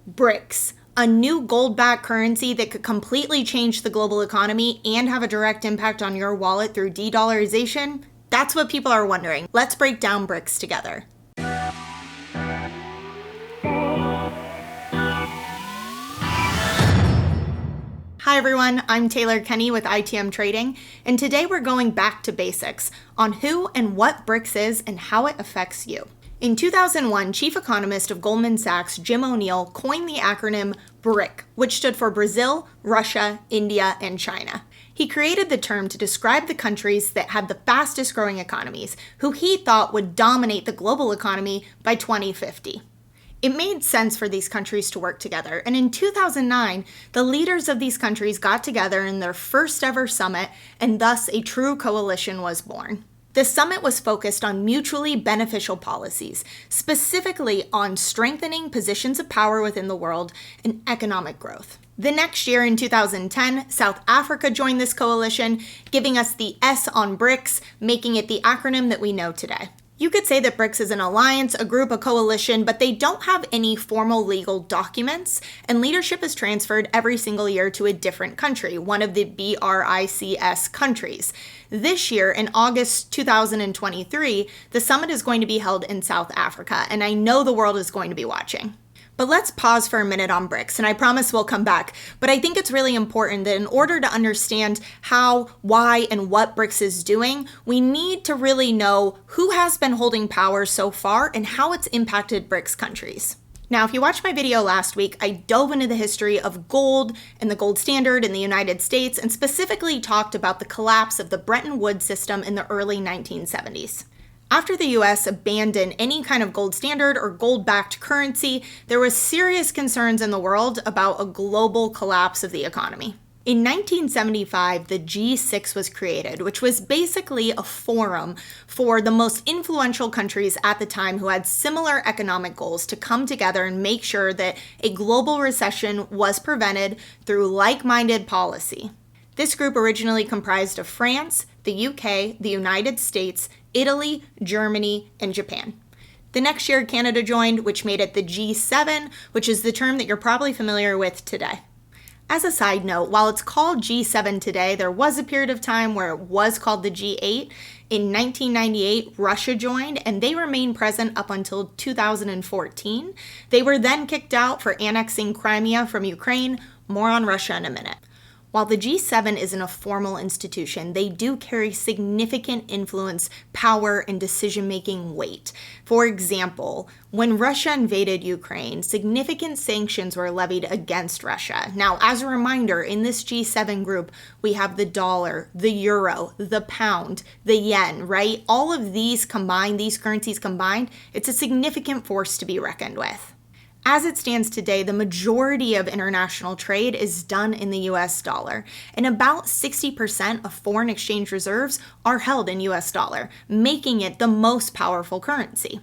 BRICS, a new gold-backed currency that could completely change the global economy and have a direct impact on your wallet through de-dollarization? That's what people are wondering. Let's break down BRICS together. Hi everyone, I'm Taylor Kenney with ITM Trading, and today we're going back to basics on who and what BRICS is and how it affects you. In 2001, chief economist of Goldman Sachs, Jim O'Neill, coined the acronym BRIC, which stood for Brazil, Russia, India, and China. He created the term to describe the countries that had the fastest growing economies, who he thought would dominate the global economy by 2050. It made sense for these countries to work together, and in 2009, the leaders of these countries got together in their first ever summit, and thus a true coalition was born. The summit was focused on mutually beneficial policies, specifically on strengthening positions of power within the world and economic growth. The next year, in 2010, South Africa joined this coalition, giving us the S on BRICS, making it the acronym that we know today. You could say that BRICS is an alliance, a group, a coalition, but they don't have any formal legal documents, and leadership is transferred every single year to a different country, one of the BRICS countries. This year, in August 2023, the summit is going to be held in South Africa, and I know the world is going to be watching. But let's pause for a minute on BRICS, and I promise we'll come back. But I think it's really important that in order to understand how, why, and what BRICS is doing, we need to really know who has been holding power so far and how it's impacted BRICS countries. Now, if you watched my video last week, I dove into the history of gold and the gold standard in the United States and specifically talked about the collapse of the Bretton Woods system in the early 1970s. After the US abandoned any kind of gold standard or gold-backed currency, there was serious concerns in the world about a global collapse of the economy. In 1975, the G6 was created, which was basically a forum for the most influential countries at the time who had similar economic goals to come together and make sure that a global recession was prevented through like-minded policy. This group originally comprised of France, the UK, the United States, Italy, Germany, and Japan. The next year, Canada joined, which made it the G7, which is the term that you're probably familiar with today. As a side note, while it's called G7 today, there was a period of time where it was called the G8. In 1998, Russia joined, and they remained present up until 2014. They were then kicked out for annexing Crimea from Ukraine. More on Russia in a minute. While the G7 isn't a formal institution, they do carry significant influence, power, and decision-making weight. For example, when Russia invaded Ukraine, significant sanctions were levied against Russia. Now, as a reminder, in this G7 group, we have the dollar, the euro, the pound, the yen, right? All of these combined, these currencies combined, it's a significant force to be reckoned with. As it stands today, the majority of international trade is done in the US dollar, and about 60% of foreign exchange reserves are held in US dollar, making it the most powerful currency.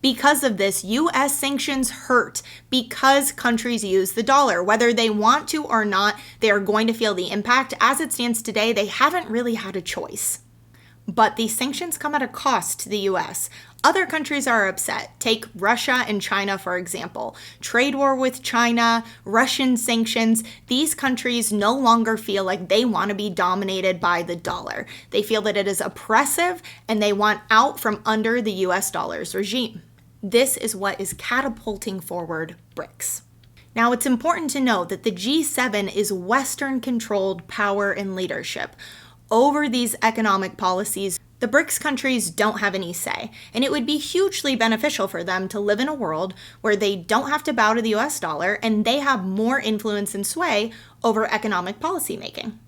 Because of this, US sanctions hurt because countries use the dollar. Whether they want to or not, they are going to feel the impact. As it stands today, they haven't really had a choice. But these sanctions come at a cost to the US. Other countries are upset. Take Russia and China, for example. Trade war with China, Russian sanctions. These countries no longer feel like they want to be dominated by the dollar. They feel that it is oppressive and they want out from under the US dollar's regime. This is what is catapulting forward BRICS. Now, it's important to note that the G7 is Western-controlled power and leadership. Over these economic policies, the BRICS countries don't have any say, and it would be hugely beneficial for them to live in a world where they don't have to bow to the US dollar and they have more influence and sway over economic policymaking.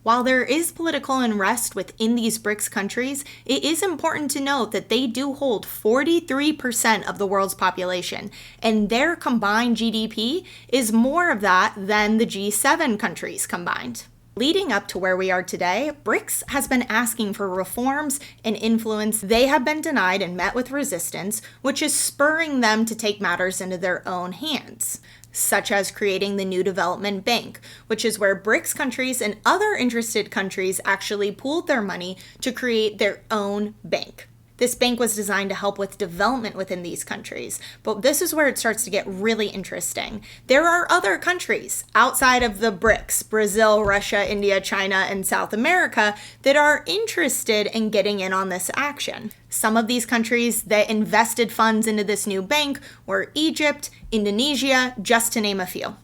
While there is political unrest within these BRICS countries, it is important to note that they do hold 43% of the world's population, and their combined GDP is more of that than the G7 countries combined. Leading up to where we are today, BRICS has been asking for reforms and influence they have been denied and met with resistance, which is spurring them to take matters into their own hands, such as creating the New Development Bank, which is where BRICS countries and other interested countries actually pooled their money to create their own bank. This bank was designed to help with development within these countries, but this is where it starts to get really interesting. There are other countries outside of the BRICS, Brazil, Russia, India, China, and South America, that are interested in getting in on this action. Some of these countries that invested funds into this new bank were Egypt, Indonesia, just to name a few.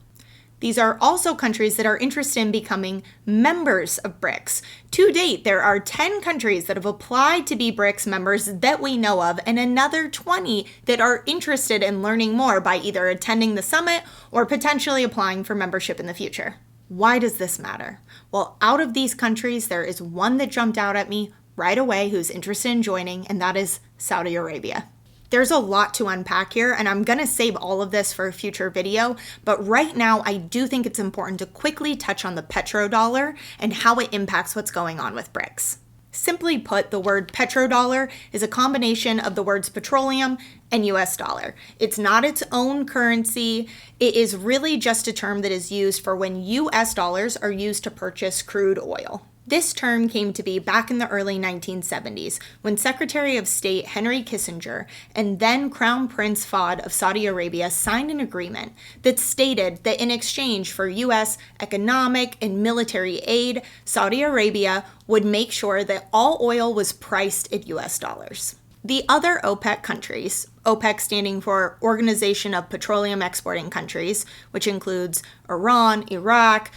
These are also countries that are interested in becoming members of BRICS. To date, there are 10 countries that have applied to be BRICS members that we know of, and another 20 that are interested in learning more by either attending the summit or potentially applying for membership in the future. Why does this matter? Well, out of these countries, there is one that jumped out at me right away who's interested in joining, and that is Saudi Arabia. There's a lot to unpack here, and I'm going to save all of this for a future video, but right now I do think it's important to quickly touch on the petrodollar and how it impacts what's going on with BRICS. Simply put, the word petrodollar is a combination of the words petroleum and US dollar. It's not its own currency. It is really just a term that is used for when US dollars are used to purchase crude oil. This term came to be back in the early 1970s when Secretary of State Henry Kissinger and then Crown Prince Fahd of Saudi Arabia signed an agreement that stated that in exchange for U.S. economic and military aid, Saudi Arabia would make sure that all oil was priced at U.S. dollars. The other OPEC countries, OPEC standing for Organization of Petroleum Exporting Countries, which includes Iran, Iraq,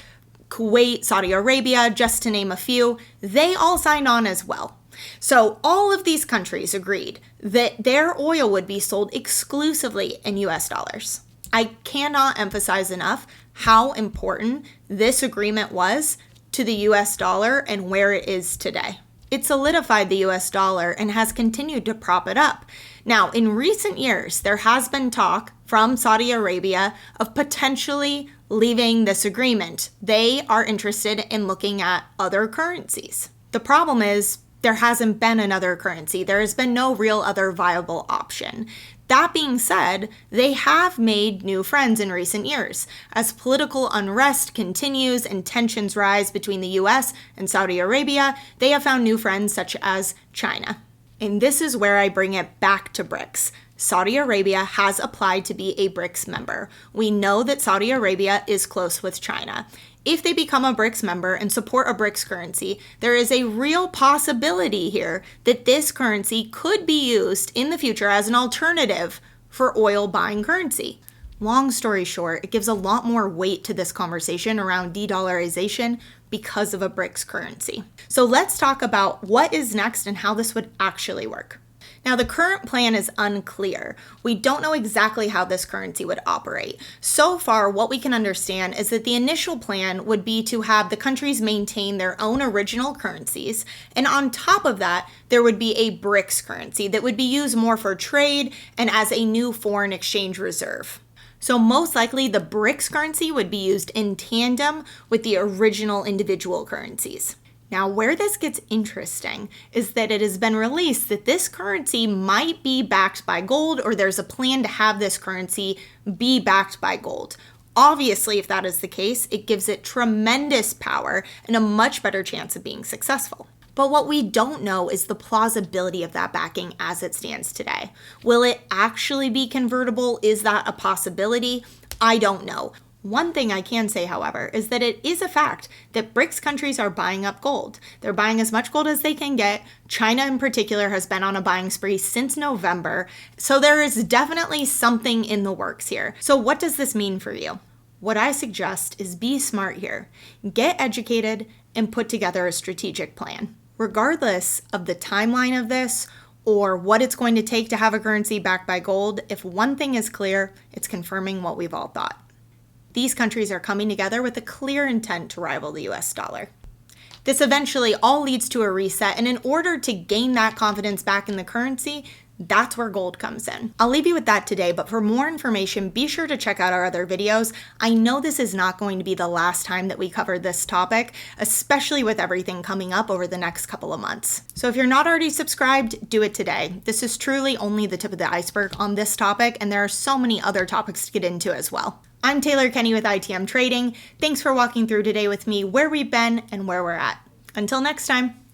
Kuwait, Saudi Arabia, just to name a few, they all signed on as well. So all of these countries agreed that their oil would be sold exclusively in US dollars. I cannot emphasize enough how important this agreement was to the US dollar and where it is today. It solidified the US dollar and has continued to prop it up. Now, in recent years, there has been talk from Saudi Arabia of potentially leaving this agreement. They are interested in looking at other currencies. The problem is there hasn't been another currency. There has been no real other viable option. That being said, they have made new friends in recent years. As political unrest continues and tensions rise between the US and Saudi Arabia, they have found new friends such as China. And this is where I bring it back to BRICS. Saudi Arabia has applied to be a BRICS member. We know that Saudi Arabia is close with China. If they become a BRICS member and support a BRICS currency, there is a real possibility here that this currency could be used in the future as an alternative for oil buying currency. Long story short, it gives a lot more weight to this conversation around de-dollarization because of a BRICS currency. So let's talk about what is next and how this would actually work. Now, the current plan is unclear. We don't know exactly how this currency would operate. So far, what we can understand is that the initial plan would be to have the countries maintain their own original currencies, and on top of that, there would be a BRICS currency that would be used more for trade and as a new foreign exchange reserve. So most likely, the BRICS currency would be used in tandem with the original individual currencies. Now, where this gets interesting is that it has been released that this currency might be backed by gold, or there's a plan to have this currency be backed by gold. Obviously, if that is the case, it gives it tremendous power and a much better chance of being successful. But what we don't know is the plausibility of that backing as it stands today. Will it actually be convertible? Is that a possibility? I don't know. One thing I can say, however, is that it is a fact that BRICS countries are buying up gold. They're buying as much gold as they can get. China in particular has been on a buying spree since November. So there is definitely something in the works here. So what does this mean for you? What I suggest is be smart here. Get educated and put together a strategic plan. Regardless of the timeline of this or what it's going to take to have a currency backed by gold, if one thing is clear, it's confirming what we've all thought. These countries are coming together with a clear intent to rival the US dollar. This eventually all leads to a reset, and in order to gain that confidence back in the currency, that's where gold comes in. I'll leave you with that today, but for more information, be sure to check out our other videos. I know this is not going to be the last time that we cover this topic, especially with everything coming up over the next couple of months. So if you're not already subscribed, do it today. This is truly only the tip of the iceberg on this topic, and there are so many other topics to get into as well. I'm Taylor Kenney with ITM Trading. Thanks for walking through today with me where we've been and where we're at. Until next time.